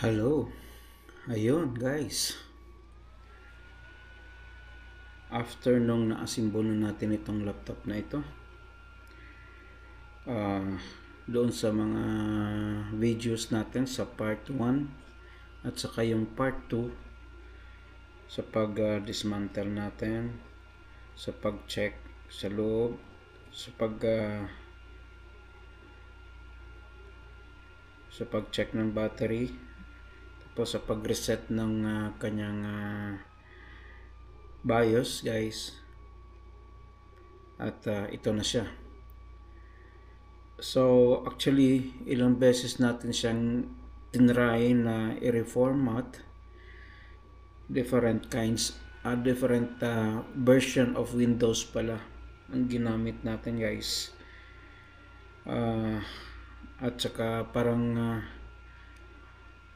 Hello. Ayun, guys. After nung naasimbolo natin itong laptop na ito, ah, doon sa mga videos natin sa part 1 at saka yung part 2 sa pag-dismantle natin, sa pag-check sa loob, sa pag-check ng battery, tapos sa pag-reset ng kanyang BIOS, guys. At ito na siya. So actually ilang beses natin siyang tinry na i-reformat, different version of Windows pala ang ginamit natin, guys. At saka parang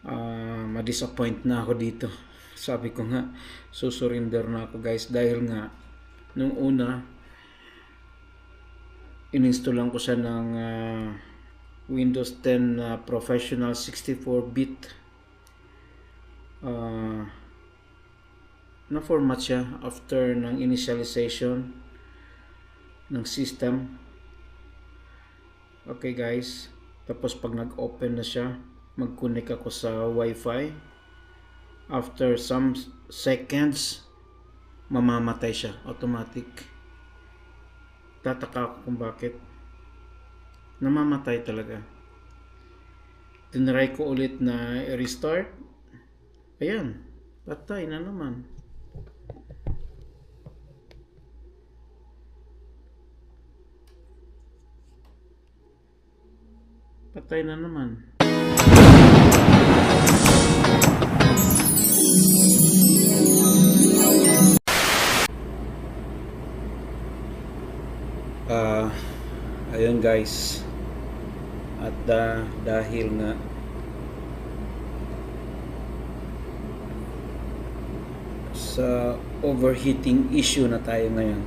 ma-disappoint na ako dito. Sabi ko nga, susurrender na ako, guys, dahil nga nung una ininstall ko siya ng Windows 10 Professional 64-bit. Na-format siya after ng initialization ng system. Okay, guys. Tapos pag nag-open na siya, mag-connect ako sa Wi-Fi. After some seconds, mamamatay siya automatic. Tataka ako kung bakit. Namamatay talaga. Tinry ko ulit na restart. Ayan, patay na naman. Patay na naman. Ayun, guys. At dahil nga sa overheating issue na tayo ngayon,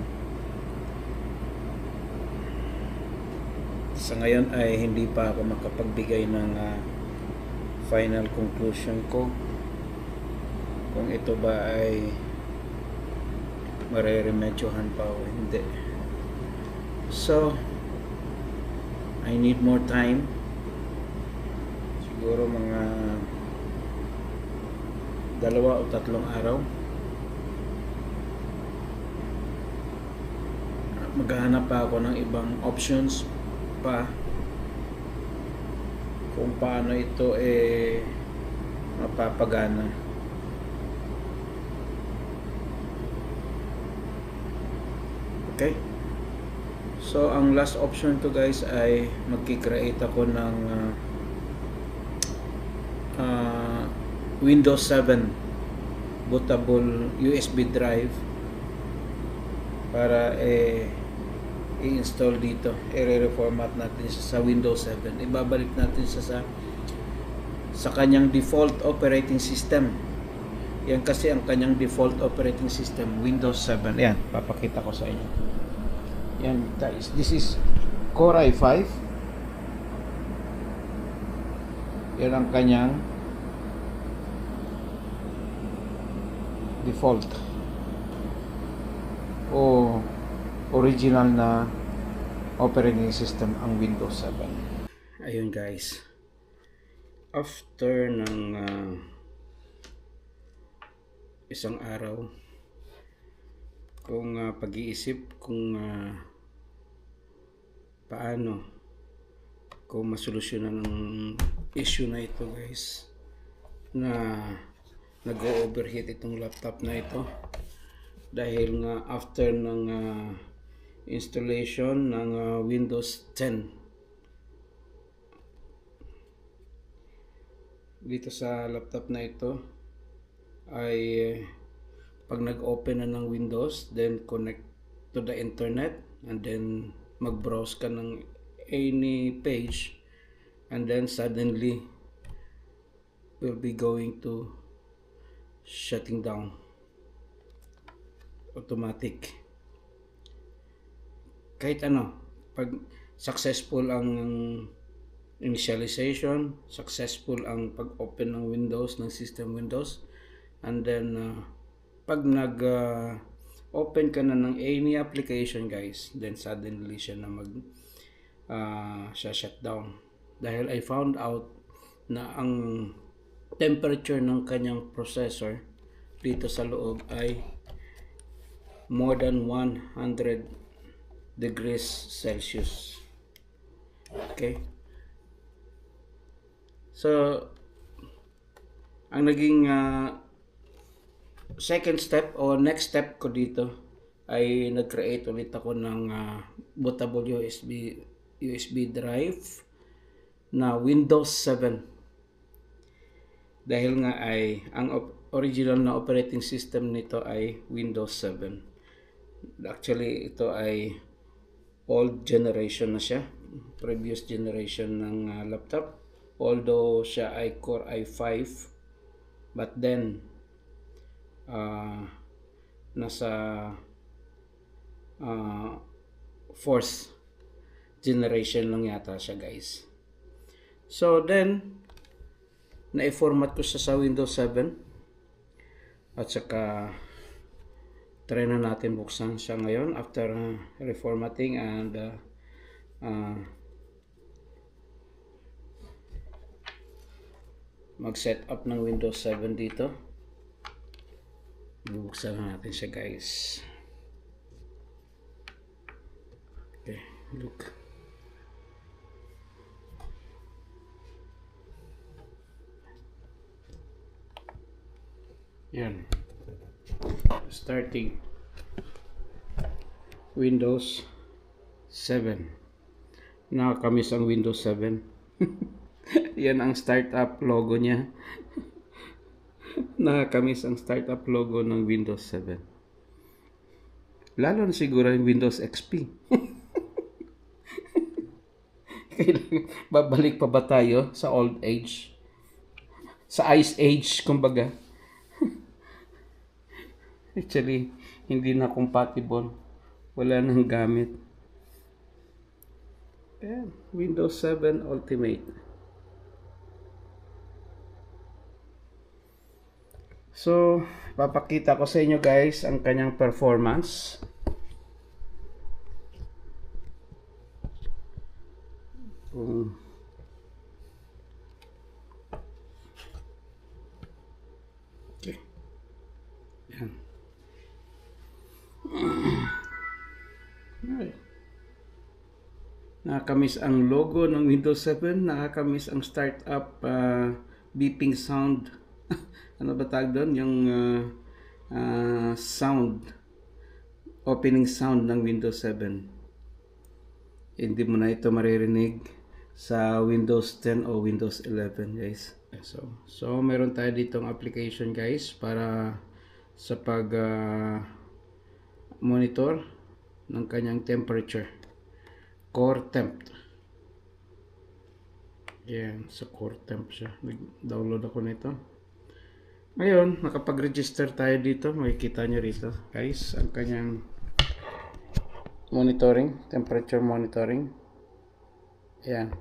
sa ngayon ay hindi pa ako makapagbigay ng final conclusion ko kung ito ba ay mareremedyohan pa o hindi. So I need more time, siguro mga 2 o 3 araw. Maghahanap pa ako ng ibang options pa kung paano ito mapapagana. Okay, so ang last option to, guys, ay magki-create ako ng Windows 7 bootable USB drive para i-install dito. I-reformat natin siya sa Windows 7. Ibabalik natin siya sa kanyang default operating system. Yan kasi ang kanyang default operating system, Windows 7. Yan, papakita ko sa inyo. Yan, guys, this is Core i5. Yan ang kanyang default o original na operating system, ang Windows 7. Ayun, guys, after ng isang araw kung pag-iisip kung paano ko masolusyonan ang issue na ito, guys, na nag-overheat itong laptop na ito dahil nga after ng installation ng Windows 10 dito sa laptop na ito ay pag nag-open na ng Windows, then connect to the internet and then mag-browse ka ng any page, and then suddenly will be going to shutting down automatic. Kahit ano, pag successful ang initialization, successful ang pag-open ng Windows, ng system Windows. And then pag open ka na ng any application guys, then suddenly siya na shutdown. Dahil I found out na ang temperature ng kanyang processor dito sa loob ay more than 100 degrees Celsius. Okay? So, ang naging second step o next step ko dito ay nag-create ulit ako ng bootable USB drive na Windows 7. Dahil nga ay ang original na operating system nito ay Windows 7. Actually, ito ay old generation na siya, previous generation ng laptop. Although siya ay Core i5, but then nasa fourth generation lang yata siya guys. So then na-format ko siya sa Windows 7 at saka try na natin buksan siya ngayon after reformatting and mag-set up ng Windows 7 dito. Bubuksan na natin siya guys. Okay, look. Yan. Starting Windows 7. Nakakamiss ang Windows 7. Yan ang startup logo niya. Nakakamiss ang startup logo ng Windows 7. Lalo na siguro yung Windows XP. Kailangan, babalik pa ba tayo sa old age? Sa ice age, kumbaga. Actually, hindi na compatible. Wala nang gamit. Ayan, Windows 7 Ultimate. So, papakita ko sa inyo guys ang kanyang performance. Okay. Yan. Nakakamiss ang logo ng Windows 7. Nakakamiss ang startup beeping sound. Ano ba tawag doon? Yung sound, opening sound ng Windows 7. Hindi mo na ito maririnig sa Windows 10 o Windows 11 guys. So meron tayo ditong application guys para sa pag monitor ng kanyang temperature. Core Temp. Yan, sa Core Temp siya. Nag-download ako nito. Ngayon, nakapag-register tayo dito. Makikita nyo rito, guys, ang kanyang monitoring, temperature monitoring. Ayan.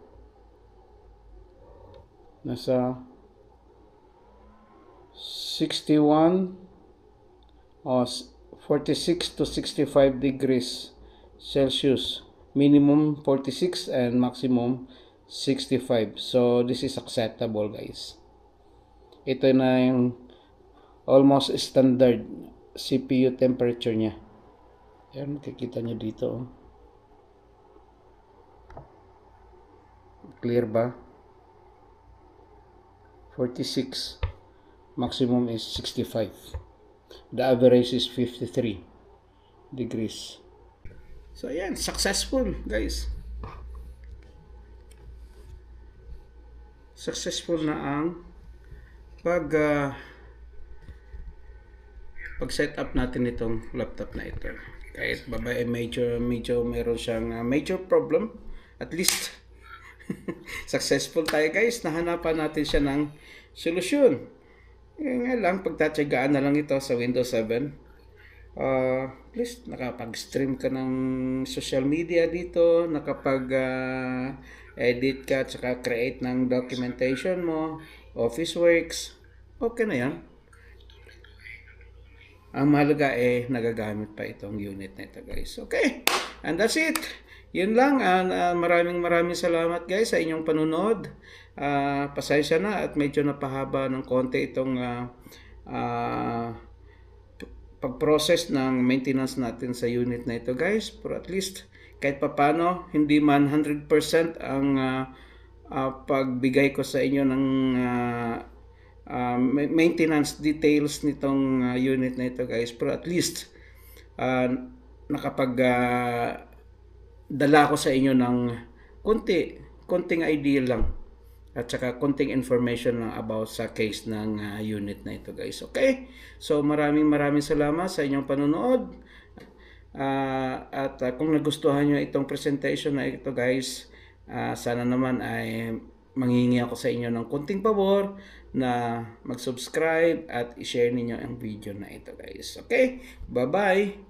Nasa 61 o 46 to 65 degrees Celsius. Minimum 46 and maximum 65. So, this is acceptable, guys. Ito na yung almost standard CPU temperature niya. Ayan, makikita nyo dito. Clear ba? 46. Maximum is 65. The average is 53 degrees. So, ayan. Successful, guys. Successful na ang pag-set up natin itong laptop na ito. Kahit babae medyo meron siyang major problem, at least successful tayo guys. Nahanapan natin siya ng solusyon. Nga lang, pagtatsagaan na lang ito sa Windows 7. At least nakapag-stream ka ng social media dito, edit ka, tsaka create ng documentation mo, office works, okay na yan. Ang mahalaga nagagamit pa itong unit na ito, guys. Okay, and that's it. Yun lang, and maraming salamat, guys, sa inyong panunod. Pasensya na at medyo napahaba ng konti itong pag-process ng maintenance natin sa unit na ito, guys. Pero at least kahit papano, hindi man 100% ang pagbigay ko sa inyo ng maintenance details nitong unit na ito, guys. Pero at least nakapag dala ko sa inyo ng konting idea lang at saka konting information lang about sa case ng unit na ito, guys. Okay? So maraming salamat sa inyong panonood. At kung nagustuhan nyo itong presentation na ito, guys, sana naman ay manghingi ako sa inyo ng konting pabor na mag-subscribe at i-share ninyo ang video na ito, guys. Okay? Bye-bye!